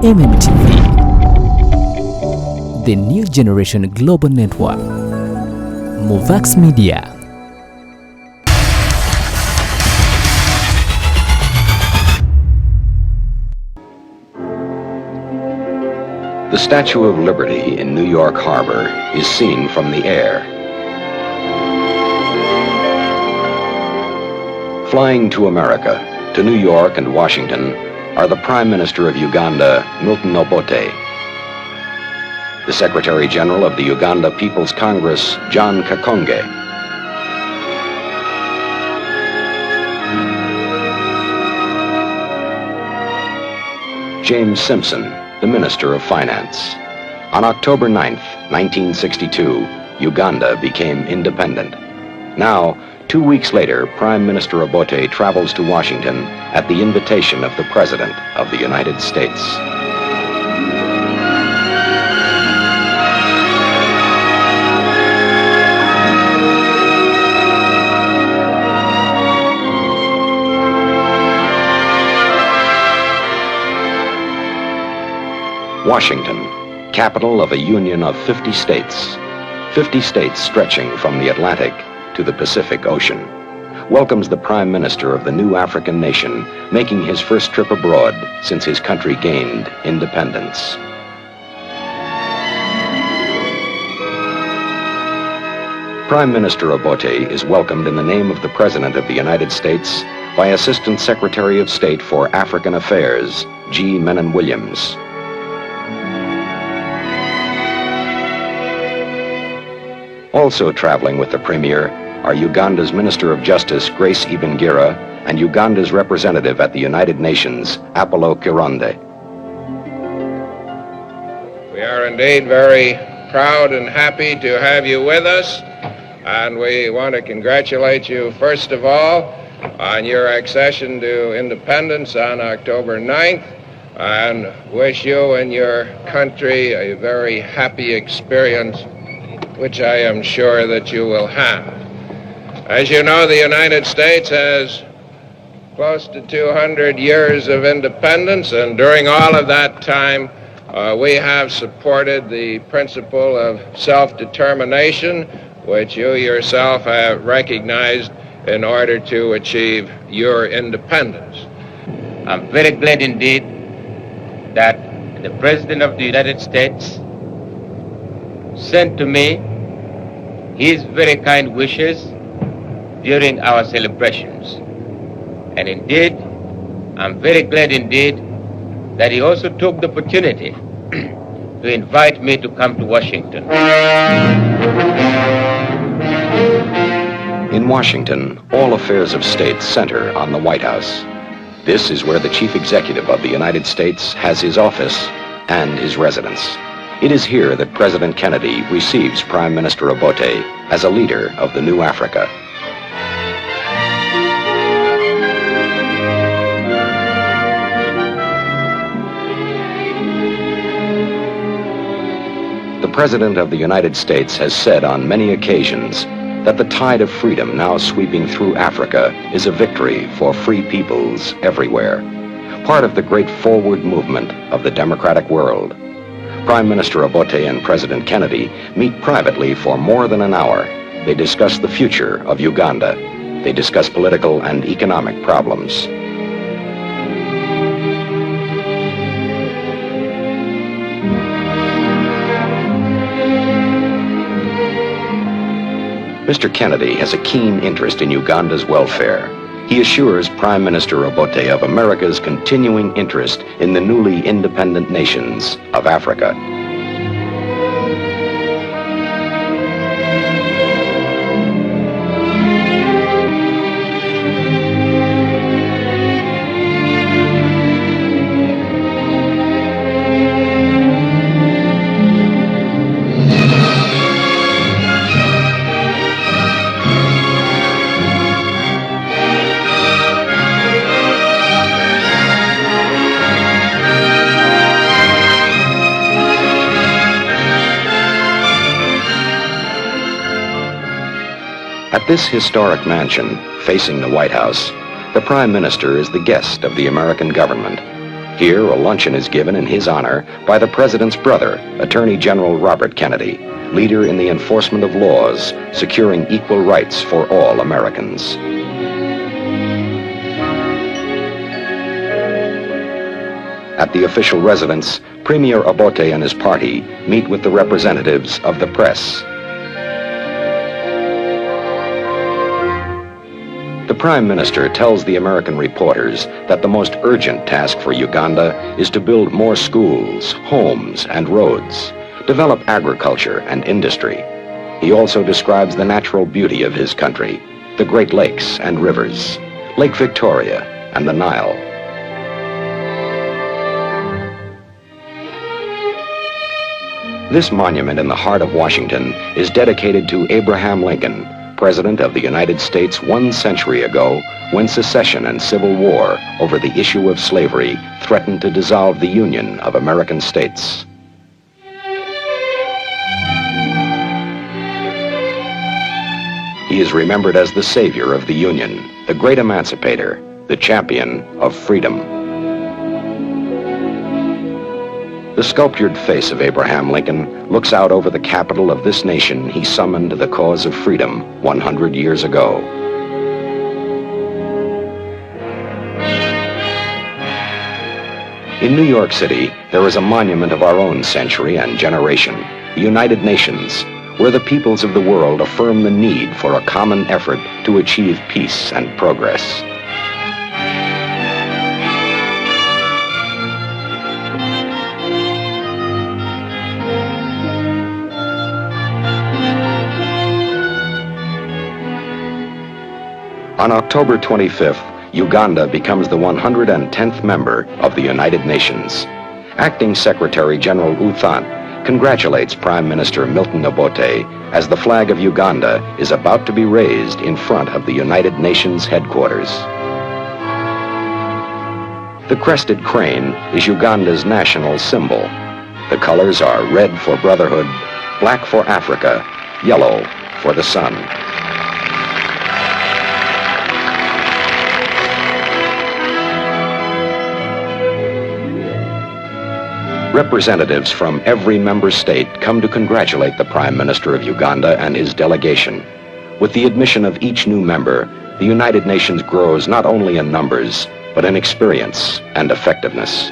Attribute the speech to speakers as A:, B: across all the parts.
A: MMTV, the New Generation Global Network, Movax Media.
B: The Statue of Liberty in New York Harbor is seen from the air. Flying to America, to New York and Washington, are the Prime Minister of Uganda, Miltone Obote, the Secretary General of the Uganda People's Congress, John Kakonge, James Simpson, the Minister of Finance. On October 9th, 1962, Uganda became independent. Now, 2 weeks later, Prime Minister Obote travels to Washington at the invitation of the President of the United States. Washington, capital of a union of 50 states. 50 states stretching from the Atlantic to the Pacific Ocean, welcomes the Prime Minister of the new African nation, making his first trip abroad since his country gained independence. Prime Minister Obote is welcomed in the name of the President of the United States by Assistant Secretary of State for African Affairs, G. Menon Williams. Also traveling with the Premier are Uganda's Minister of Justice, Grace Ibingira, and Uganda's representative at the United Nations, Apollo Kironde.
C: We are indeed very proud and happy to have you with us, and we want to congratulate you, first of all, on your accession to independence on October 9th, and wish you and your country a very happy experience, which I am sure that you will have. As you know, the United States has close to 200 years of independence, and during all of that time, we have supported the principle of self-determination, which you yourself have recognized in order to achieve your independence.
D: I'm very glad indeed that the President of the United States sent to me his very kind wishes during our celebrations. And indeed, I'm very glad indeed that he also took the opportunity to invite me to come to Washington.
B: In Washington, all affairs of state center on the White House. This is where the Chief Executive of the United States has his office and his residence. It is here that President Kennedy receives Prime Minister Obote as a leader of the new Africa. The President of the United States has said on many occasions that the tide of freedom now sweeping through Africa is a victory for free peoples everywhere, part of the great forward movement of the democratic world. Prime Minister Obote and President Kennedy meet privately for more than an hour. They discuss the future of Uganda. They discuss political and economic problems. Mr. Kennedy has a keen interest in Uganda's welfare. He assures Prime Minister Obote of America's continuing interest in the newly independent nations of Africa. At this historic mansion, facing the White House, the Prime Minister is the guest of the American government. Here, a luncheon is given in his honor by the president's brother, Attorney General Robert Kennedy, leader in the enforcement of laws, securing equal rights for all Americans. At the official residence, Premier Obote and his party meet with the representatives of the press. The Prime Minister tells the American reporters that the most urgent task for Uganda is to build more schools, homes, and roads, develop agriculture and industry. He also describes the natural beauty of his country, the Great Lakes and rivers, Lake Victoria and the Nile. This monument in the heart of Washington is dedicated to Abraham Lincoln, President of the United States 1 century ago, when secession and civil war over the issue of slavery threatened to dissolve the Union of American states. He is remembered as the savior of the Union, the great emancipator, the champion of freedom. The sculptured face of Abraham Lincoln looks out over the capital of this nation he summoned to the cause of freedom 100 years ago. In New York City, there is a monument of our own century and generation, the United Nations, where the peoples of the world affirm the need for a common effort to achieve peace and progress. On October 25th, Uganda becomes the 110th member of the United Nations. Acting Secretary General U Thant congratulates Prime Minister Miltone Obote as the flag of Uganda is about to be raised in front of the United Nations headquarters. The crested crane is Uganda's national symbol. The colors are red for brotherhood, black for Africa, yellow for the sun. Representatives from every member state come to congratulate the Prime Minister of Uganda and his delegation. With the admission of each new member, the United Nations grows not only in numbers, but in experience and effectiveness.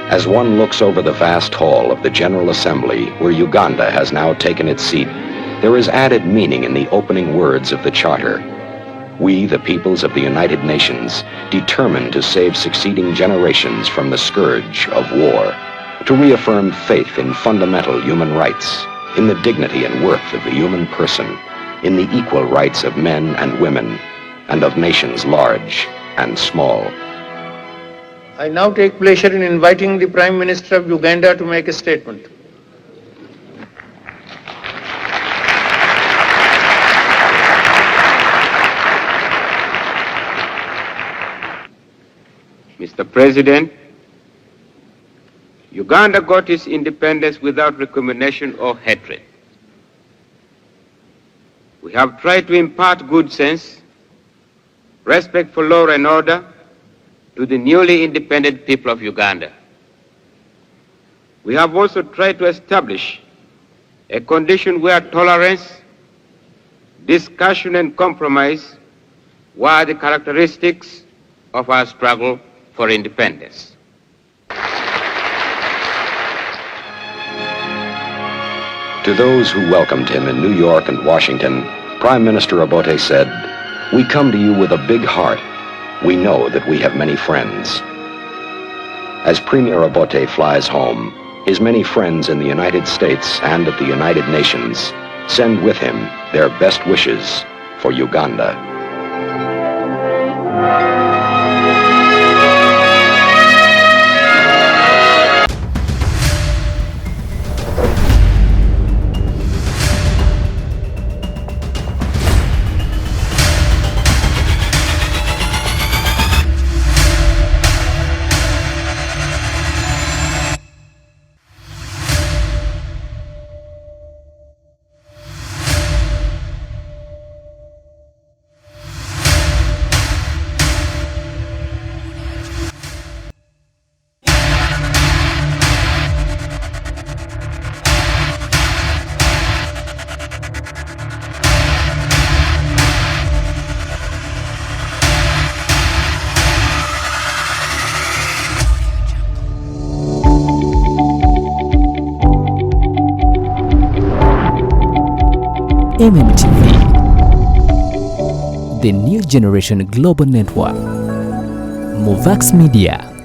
B: As one looks over the vast hall of the General Assembly, where Uganda has now taken its seat, there is added meaning in the opening words of the Charter. We, the peoples of the United Nations, determined to save succeeding generations from the scourge of war, to reaffirm faith in fundamental human rights, in the dignity and worth of the human person, in the equal rights of men and women, and of nations large and small.
E: I now take pleasure in inviting the Prime Minister of Uganda to make a statement.
D: Mr. President, Uganda got its independence without recrimination or hatred. We have tried to impart good sense, respect for law and order, to the newly independent people of Uganda. We have also tried to establish a condition where tolerance, discussion, and compromise were the characteristics of our struggle for independence.
B: To those who welcomed him in New York and Washington, Prime Minister Obote said, "We come to you with a big heart. We know that we have many friends." As Premier Obote flies home, his many friends in the United States and at the United Nations send with him their best wishes for Uganda.
A: MMTV, the new generation global network. Movax Media.